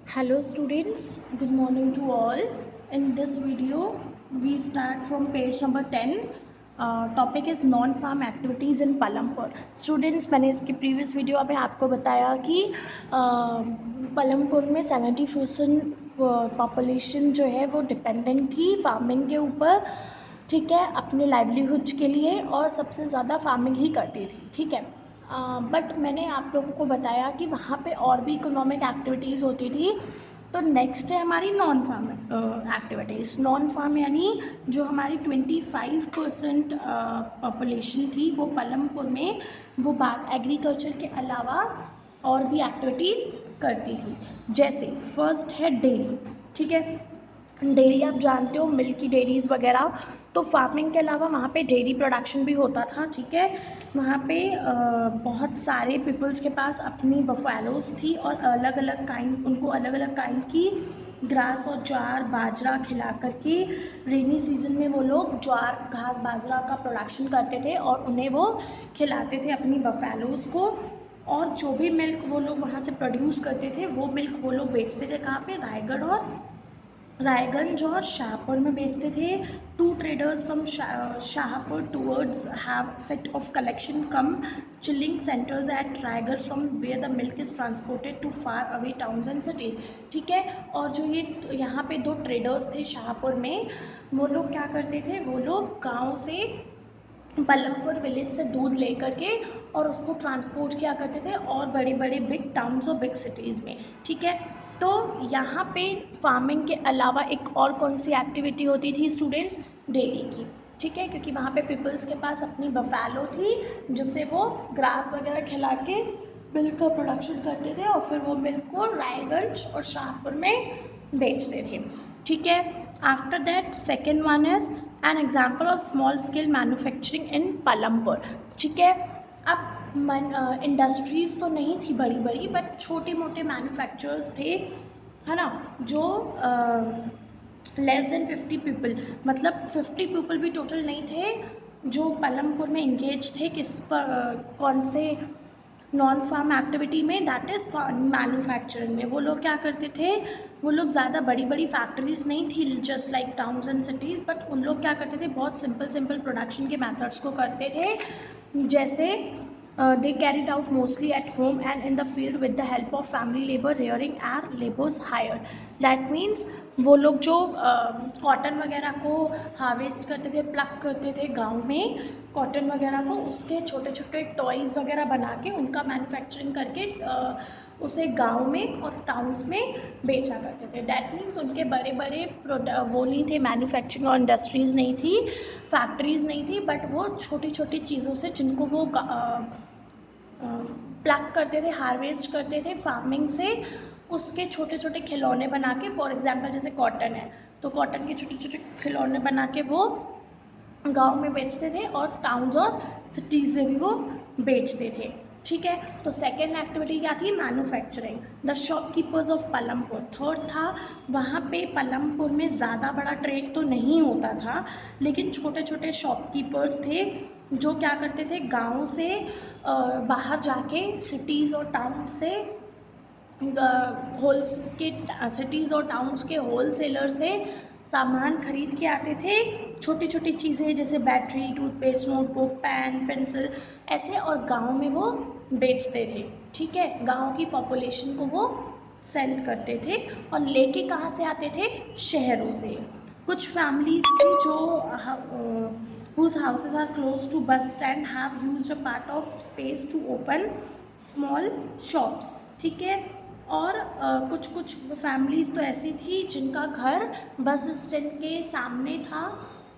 Hello students, good morning to all. In this video, we start from page number 10. Topic is non-farm activities in पलमपुर. Students, मैंने इसके previous video में आपको बताया कि पलमपुर में 70% population जो है वो डिपेंडेंट थी फार्मिंग के ऊपर, ठीक है, अपने लाइवलीहुड के लिए, और सबसे ज़्यादा फार्मिंग ही करती थी, ठीक है. बट मैंने आप लोगों को बताया कि वहाँ पे और भी इकोनॉमिक एक्टिविटीज़ होती थी. तो नेक्स्ट है हमारी non farm activities. Non farm यानी जो हमारी 25% पॉपुलेशन थी वो पलमपुर में वो बाग एग्रीकल्चर के अलावा और भी एक्टिविटीज़ करती थी. जैसे फर्स्ट है डेयरी, ठीक है. डेयरी आप जानते हो, मिल्क की डेयरीज़ वगैरह. तो फार्मिंग के अलावा वहाँ पे डेयरी प्रोडक्शन भी होता था, ठीक है. वहाँ पे बहुत सारे पीपल्स के पास अपनी बफेलोज थी और अलग अलग काइंड की ग्रास और ज्वार बाजरा खिला करके रेनी सीजन में वो लोग ज्वार घास बाजरा का प्रोडक्शन करते थे और उन्हें वो खिलाते थे अपनी बफेलोज को. और जो भी मिल्क वो लोग वहाँ से प्रोड्यूस करते थे वो मिल्क वो लोग बेचते थे कहाँ पे, रायगंज और शाहपुर में बेचते थे. Two traders from Shahpur towards have set off collection cum chilling centres at Raigarh from where the milk is transported to far away towns and cities, ठीक है. और जो ये यहाँ पे दो ट्रेडर्स थे शाहपुर में, वो लोग क्या करते थे, वो लोग गाँव से पलमपुर विलेज से दूध ले करके और उसको ट्रांसपोर्ट किया करते थे और बड़े बड़े बिग टाउन्स और बिग सिटीज़ में, ठीक है. तो यहाँ पे फार्मिंग के अलावा एक और कौन सी एक्टिविटी होती थी स्टूडेंट्स, डेयरी की, ठीक है. क्योंकि वहाँ पे पीपल्स के पास अपनी बफेलो थी जिससे वो ग्रास वगैरह खिला के मिल्क का प्रोडक्शन करते थे और फिर वो मिल्क को रायगंज और शाहपुर में बेचते थे, ठीक है. After that second one is an example of small scale manufacturing in Palampur, ठीक है. अब इंडस्ट्रीज़ तो नहीं थी बड़ी बड़ी, बट छोटे मोटे मैन्युफैक्चरर्स थे, है ना, जो लेस देन 50 पीपल, मतलब 50 पीपल भी टोटल नहीं थे जो पलमपुर में इंगेज थे किस पर, कौन से नॉन फार्म एक्टिविटी में, दैट इज़ मैन्युफैक्चरिंग में. वो लोग क्या करते थे, वो लोग ज़्यादा बड़ी बड़ी फैक्ट्रीज नहीं थी just like towns and cities, but उन लोग क्या करते थे, बहुत सिंपल प्रोडक्शन के मेथड्स को करते थे. जैसे they carried out mostly at home and in the field with the help of family labor rearing and laborers hired. That means वो लोग जो कॉटन वगैरह को हार्वेस्ट करते थे, प्लक करते थे गांव में कॉटन वगैरह को, उसके छोटे छोटे टॉयज़ वगैरह बना के उनका मैन्युफैक्चरिंग करके उसे गांव में और टाउन्स में बेचा करते थे. डैट मीन्स उनके बड़े बड़े वो नहीं थे, मैन्युफैक्चरिंग और इंडस्ट्रीज़ नहीं थी, फैक्ट्रीज़ नहीं थी, बट वो छोटी छोटी चीज़ों से जिनको वो प्लक करते थे, हार्वेस्ट करते थे फार्मिंग से, उसके छोटे छोटे खिलौने बना के, फॉर एग्जांपल जैसे कॉटन है तो कॉटन के छोटे छोटे खिलौने बना के वो गांव में बेचते थे और टाउन्स और सिटीज़ में भी वो बेचते थे, ठीक है. तो सेकेंड एक्टिविटी क्या थी, manufacturing. The shopkeepers of Palampur. Third था, वहाँ पे पलमपुर में ज़्यादा बड़ा ट्रेड तो नहीं होता था, लेकिन छोटे छोटे शॉपकीपर्स थे जो क्या करते थे, गांव से बाहर जाके सिटीज़ और टाउन से सिटीज़ और टाउन्स के होलसेलर से सामान खरीद के आते थे, छोटी छोटी चीज़ें जैसे battery, toothpaste, notebook, pen, pencil ऐसे, और गांव में वो बेचते थे, ठीक है. गांव की पॉपुलेशन को वो सेल करते थे और लेके कहाँ से आते थे, शहरों से. कुछ फैमिलीज थी जो whose houses are close to bus stand have used a part of space to open small shops, ठीक है. और कुछ फैमिलीज़ तो ऐसी थी जिनका घर बस स्टैंड के सामने था,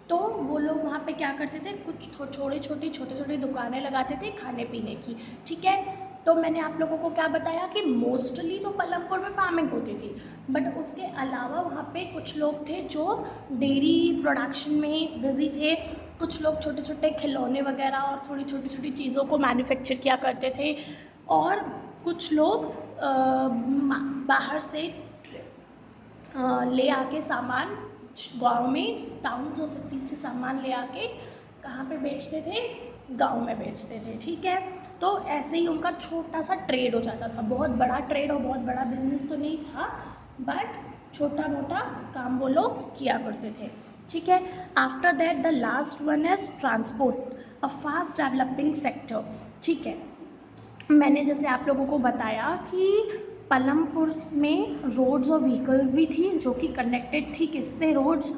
तो वो लोग वहाँ पे क्या करते थे, कुछ छोटी छोटी दुकानें लगाते थे खाने पीने की, ठीक है. तो मैंने आप लोगों को क्या बताया कि मोस्टली तो पलमपुर में फार्मिंग होती थी, बट उसके अलावा वहाँ पे कुछ लोग थे जो डेयरी प्रोडक्शन में बिजी थे, कुछ लोग छोटे छोटे खिलौने वगैरह और थोड़ी छोटी छोटी चीज़ों को मैन्युफैक्चर किया करते थे, और कुछ लोग बाहर से ले आके सामान गांव में टाउन और सिटी से सामान ले आके कहाँ पे बेचते थे, गांव में बेचते थे, ठीक है. तो ऐसे ही उनका छोटा सा ट्रेड हो जाता था, बहुत बड़ा ट्रेड और बहुत बड़ा बिजनेस तो नहीं था, बट छोटा मोटा काम वो लोग किया करते थे, ठीक है। After that the last one is transport, a fast developing sector, ठीक है। मैंने जैसे आप लोगों को बताया कि पलमपुर में रोड्स और व्हीकल्स भी थी जो कि कनेक्टेड थी किससे, रोड्स,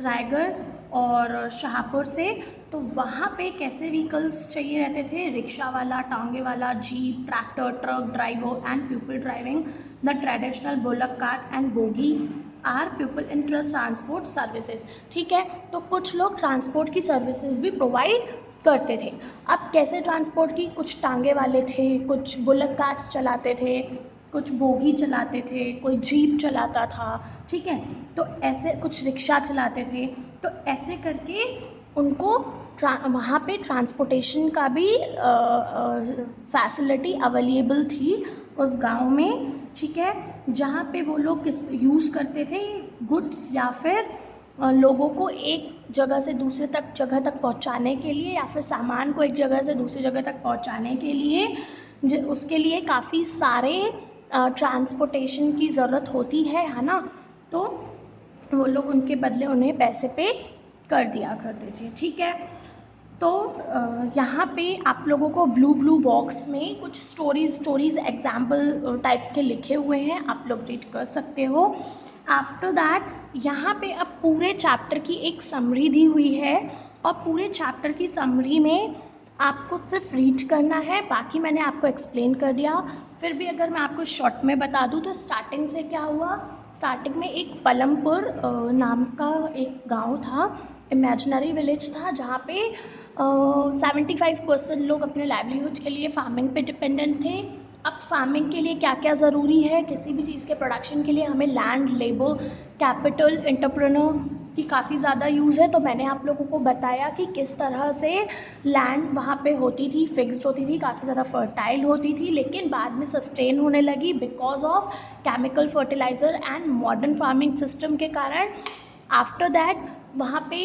रायगढ़ और शाहपुर से। तो वहाँ पे कैसे व्हीकल्स चाहिए रहते थे, रिक्शा वाला, टांगे वाला, jeep, tractor, truck driver and people driving the traditional bullock cart and bogie are people interest transport services, ठीक है। तो कुछ लोग ट्रांसपोर्ट की सर्विसेज भी प्रोवाइड करते थे। अब कैसे ट्रांसपोर्ट की, कुछ टांगे वाले थे, कुछ बुलक कार्ट्स चलाते थे, कुछ बोगी चलाते थे, कोई जीप चलाता था, ठीक है। तो ऐसे कुछ रिक्शा चलाते थे। तो ऐसे करके उनको वहाँ पे ट्रांसपोर्टेशन का भी फैसिलिटी अवेलेबल थी उस गांव में, ठीक है। जहाँ पे वो लोग किस यूज़ करते थे, गुड्स या फिर लोगों को एक जगह से दूसरे जगह तक पहुंचाने के लिए, या फिर सामान को एक जगह से दूसरी जगह तक पहुंचाने के लिए उसके लिए काफ़ी सारे ट्रांसपोर्टेशन की ज़रूरत होती है ना। तो वो लोग उनके बदले उन्हें पैसे पे कर दिया करते थे, ठीक है। तो यहाँ पे आप लोगों को ब्लू बॉक्स में कुछ स्टोरीज एग्जाम्पल टाइप के लिखे हुए हैं, आप लोग रीड कर सकते हो। आफ्टर दैट यहाँ पे अब पूरे चैप्टर की एक समरी दी हुई है, और पूरे चैप्टर की समरी में आपको सिर्फ रीड करना है, बाकी मैंने आपको एक्सप्लेन कर दिया। फिर भी अगर मैं आपको शॉर्ट में बता दूँ तो स्टार्टिंग से क्या हुआ, स्टार्टिंग में एक पलमपुर नाम का एक गांव था, इमेजिनरी विलेज था, जहाँ पे 75% लोग अपने लाइवलीहुड के लिए फार्मिंग पे डिपेंडेंट थे। अब फार्मिंग के लिए क्या क्या ज़रूरी है, किसी भी चीज़ के प्रोडक्शन के लिए हमें लैंड, लेबर, कैपिटल, एंटरप्रेन्योर की काफ़ी ज़्यादा यूज़ है। तो मैंने आप लोगों को बताया कि किस तरह से लैंड वहाँ पे होती थी, फिक्स्ड होती थी, काफ़ी ज़्यादा फर्टाइल होती थी, लेकिन बाद में सस्टेन होने लगी because of chemical fertiliser and modern farming system के कारण। आफ्टर दैट वहाँ पे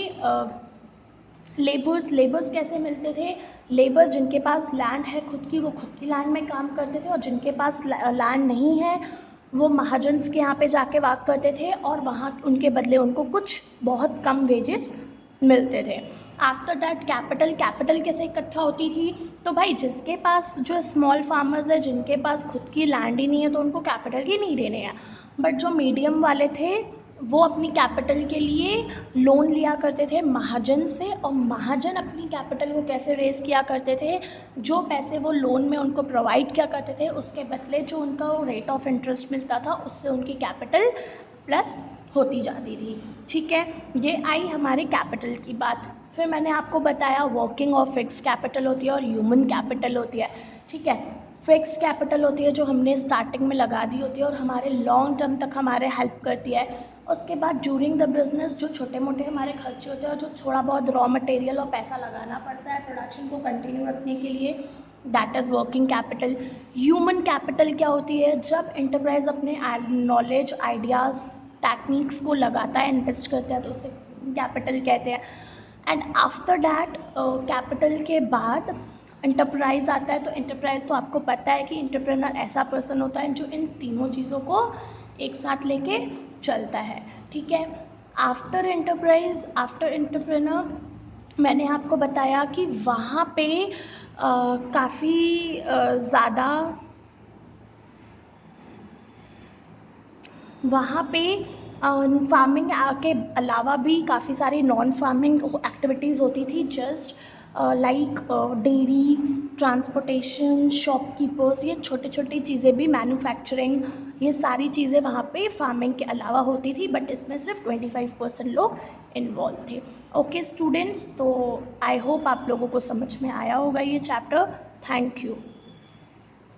लेबर्स कैसे मिलते थे, लेबर जिनके पास लैंड है खुद की, वो खुद की लैंड में काम करते थे, और जिनके पास लैंड नहीं है वो महाजन्स के यहाँ पे जाके वर्क करते थे, और वहाँ उनके बदले उनको कुछ बहुत कम वेजेस मिलते थे। आफ्टर दैट कैपिटल कैसे इकट्ठा होती थी, तो भाई जिसके पास, जो स्मॉल फार्मर्स है जिनके पास खुद की लैंड ही नहीं है, तो उनको कैपिटल ही नहीं देने हैं। बट जो मीडियम वाले थे वो अपनी कैपिटल के लिए लोन लिया करते थे महाजन से, और महाजन अपनी कैपिटल को कैसे रेज किया करते थे, जो पैसे वो लोन में उनको प्रोवाइड किया करते थे उसके बदले जो उनका रेट ऑफ इंटरेस्ट मिलता था उससे उनकी कैपिटल प्लस होती जाती थी, ठीक है। ये आई हमारे कैपिटल की बात। फिर मैंने आपको बताया वर्किंग और फिक्स कैपिटल होती है और ह्यूमन कैपिटल होती है, ठीक है। फिक्स कैपिटल होती है जो हमने स्टार्टिंग में लगा दी होती है और हमारे लॉन्ग टर्म तक हमारे हेल्प करती है। उसके बाद ड्यूरिंग द बिजनेस जो छोटे मोटे हमारे खर्चे होते हैं और जो थोड़ा बहुत रॉ मटेरियल और पैसा लगाना पड़ता है प्रोडक्शन को कंटिन्यू रखने के लिए, that is working capital. Human capital क्या होती है, जब एंटरप्राइज अपने नॉलेज, आइडियाज़, टेक्निक्स को लगाता है, इन्वेस्ट करता है, तो उसे कैपिटल कहते हैं। एंड आफ्टर डैट कैपिटल के बाद एंटरप्राइज आता है। तो एंटरप्राइज तो आपको पता है कि एंटरप्रेनर ऐसा पर्सन होता है जो इन तीनों चीज़ों को एक साथ लेके चलता है, ठीक है। आफ्टर एंटरप्राइज, आफ्टर एंटरप्रेनर, मैंने आपको बताया कि वहाँ पे काफ़ी ज़्यादा, वहाँ पे फार्मिंग के अलावा भी काफ़ी सारी नॉन फार्मिंग एक्टिविटीज़ होती थी, just like dairy, transportation, shopkeepers, ये छोटी छोटी चीज़ें भी, मैन्युफैक्चरिंग, ये सारी चीज़ें वहाँ पे फार्मिंग के अलावा होती थी, बट इसमें सिर्फ 25% लोग इन्वॉल्व थे। ओके स्टूडेंट्स, तो आई होप आप लोगों को समझ में आया होगा ये चैप्टर। Thank you.